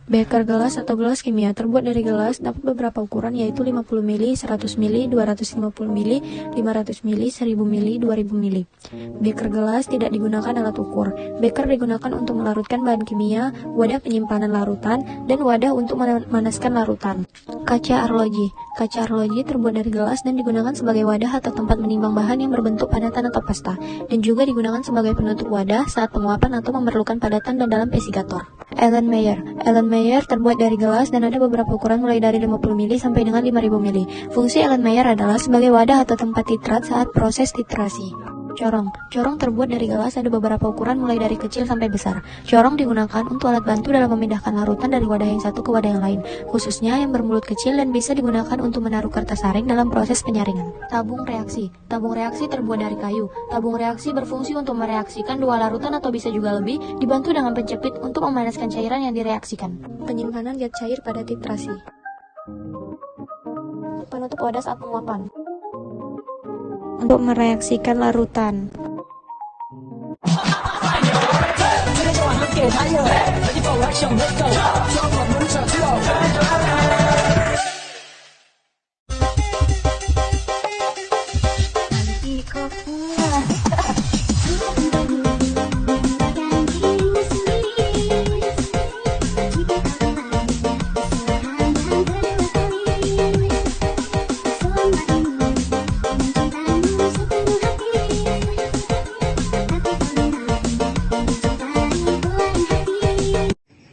Beker gelas atau gelas kimia terbuat dari gelas dapat beberapa ukuran yaitu 50 ml, 100 ml, 250 ml, 500 ml, 1000 ml, 2000 ml. Beker gelas tidak digunakan alat ukur. Beker digunakan untuk melarutkan bahan kimia, wadah penyimpanan larutan, dan wadah untuk memanaskan larutan. Kaca arloji. Kaca arloji terbuat dari gelas dan digunakan sebagai wadah atau tempat menimbang bahan yang berbentuk padatan atau pasta, dan juga digunakan sebagai penutup wadah saat penguapan atau memerlukan padatan dan dalam vesigator. Erlenmeyer terbuat dari gelas dan ada beberapa ukuran mulai dari 50 ml sampai dengan 5000 ml. Fungsi Erlenmeyer adalah sebagai wadah atau tempat titrat saat proses titrasi. Corong terbuat dari gelas, ada beberapa ukuran mulai dari kecil sampai besar. Corong digunakan untuk alat bantu dalam memindahkan larutan dari wadah yang satu ke wadah yang lain, khususnya yang bermulut kecil, dan bisa digunakan untuk menaruh kertas saring dalam proses penyaringan. Tabung reaksi terbuat dari kayu. Tabung reaksi berfungsi untuk mereaksikan dua larutan atau bisa juga lebih, dibantu dengan penjepit untuk memanaskan cairan yang direaksikan. Penyimpanan zat cair pada titrasi. Penutup wadah saat penguapan. Untuk mereaksikan larutan.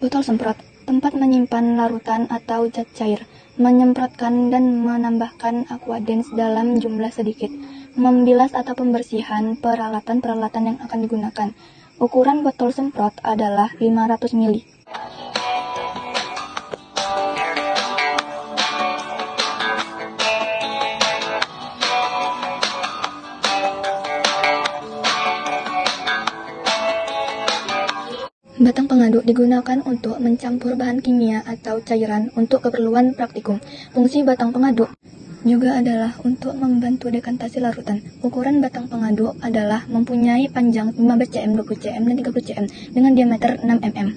Botol semprot, tempat menyimpan larutan atau zat cair, menyemprotkan dan menambahkan aquadens dalam jumlah sedikit, membilas atau pembersihan peralatan-peralatan yang akan digunakan. Ukuran botol semprot adalah 500 ml. Batang pengaduk digunakan untuk mencampur bahan kimia atau cairan untuk keperluan praktikum. Fungsi batang pengaduk juga adalah untuk membantu dekantasi larutan. Ukuran batang pengaduk adalah mempunyai panjang 15 cm, 20 cm, dan 30 cm dengan diameter 6 mm.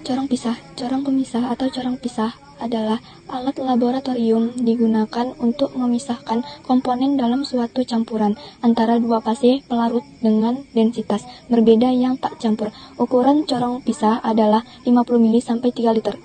Corong pisah, corong pemisah atau corong pisah adalah alat laboratorium digunakan untuk memisahkan komponen dalam suatu campuran antara dua fase pelarut dengan densitas berbeda yang tak campur. Ukuran corong pisah adalah 50 ml sampai 3 liter.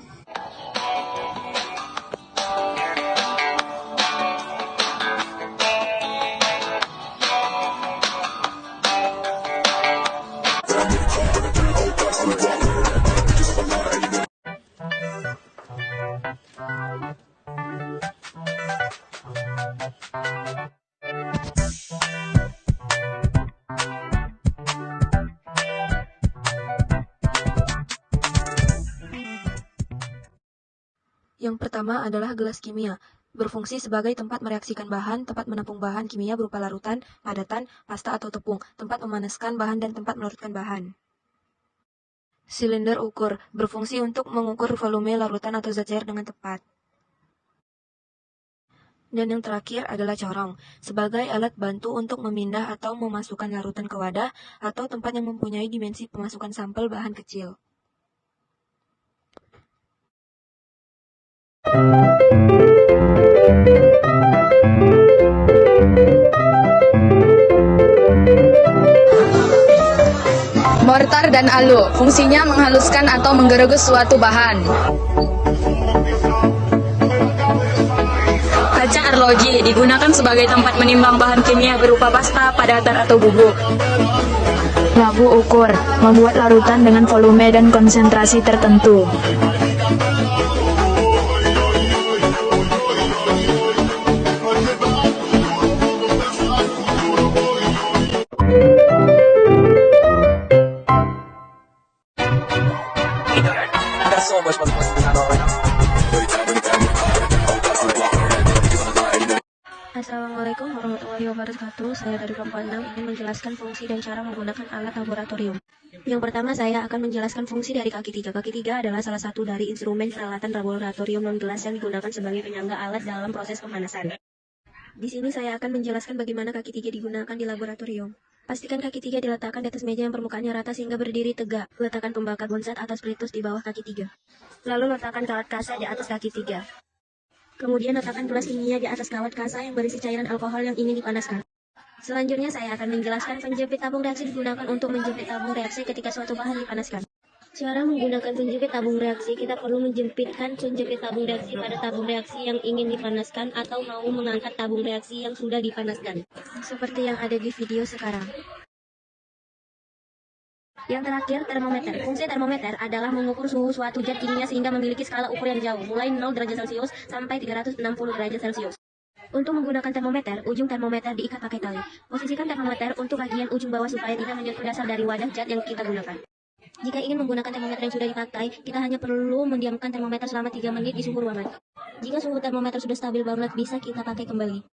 Yang pertama adalah gelas kimia, berfungsi sebagai tempat mereaksikan bahan, tempat menampung bahan kimia berupa larutan, padatan, pasta atau tepung, tempat memanaskan bahan dan tempat melarutkan bahan. Silinder ukur, berfungsi untuk mengukur volume larutan atau zat cair dengan tepat. Dan yang terakhir adalah corong, sebagai alat bantu untuk memindah atau memasukkan larutan ke wadah atau tempat yang mempunyai dimensi pemasukan sampel bahan kecil. Mortar dan alu, fungsinya menghaluskan atau menggerus suatu bahan. Kaca arloji digunakan sebagai tempat menimbang bahan kimia berupa pasta, padatan atau bubuk. Labu ukur, membuat larutan dengan volume dan konsentrasi tertentu. Assalamualaikum warahmatullahi wabarakatuh. Saya dari kelompok 6 ingin menjelaskan fungsi dan cara menggunakan alat laboratorium. Yang pertama, saya akan menjelaskan fungsi dari kaki 3. Kaki 3 adalah salah satu dari instrumen peralatan laboratorium non-gelas yang digunakan sebagai penyangga alat dalam proses pemanasan. Di sini saya akan menjelaskan bagaimana kaki 3 digunakan di laboratorium. Pastikan kaki 3 diletakkan di atas meja yang permukaannya rata sehingga berdiri tegak. Letakkan pembakar bonsat atau spiritus di bawah kaki 3. Lalu letakkan kawat kasa di atas kaki 3. Kemudian letakkan gelas kimia di atas kawat kasa yang berisi cairan alkohol yang ingin dipanaskan. Selanjutnya saya akan menjelaskan penjepit tabung reaksi digunakan untuk menjepit tabung reaksi ketika suatu bahan dipanaskan. Cara menggunakan penjepit tabung reaksi, kita perlu menjepitkan penjepit tabung reaksi pada tabung reaksi yang ingin dipanaskan atau mau mengangkat tabung reaksi yang sudah dipanaskan. Seperti yang ada di video sekarang. Yang terakhir, termometer. Fungsi termometer adalah mengukur suhu suatu zat kimia sehingga memiliki skala ukur yang jauh, mulai 0 derajat Celcius sampai 360 derajat Celcius. Untuk menggunakan termometer, ujung termometer diikat pakai tali. Posisikan termometer untuk bagian ujung bawah supaya tidak menyentuh dasar dari wadah zat yang kita gunakan. Jika ingin menggunakan termometer yang sudah dipakai, kita hanya perlu mendiamkan termometer selama 3 menit di suhu ruangan. Jika suhu termometer sudah stabil banget, bisa kita pakai kembali.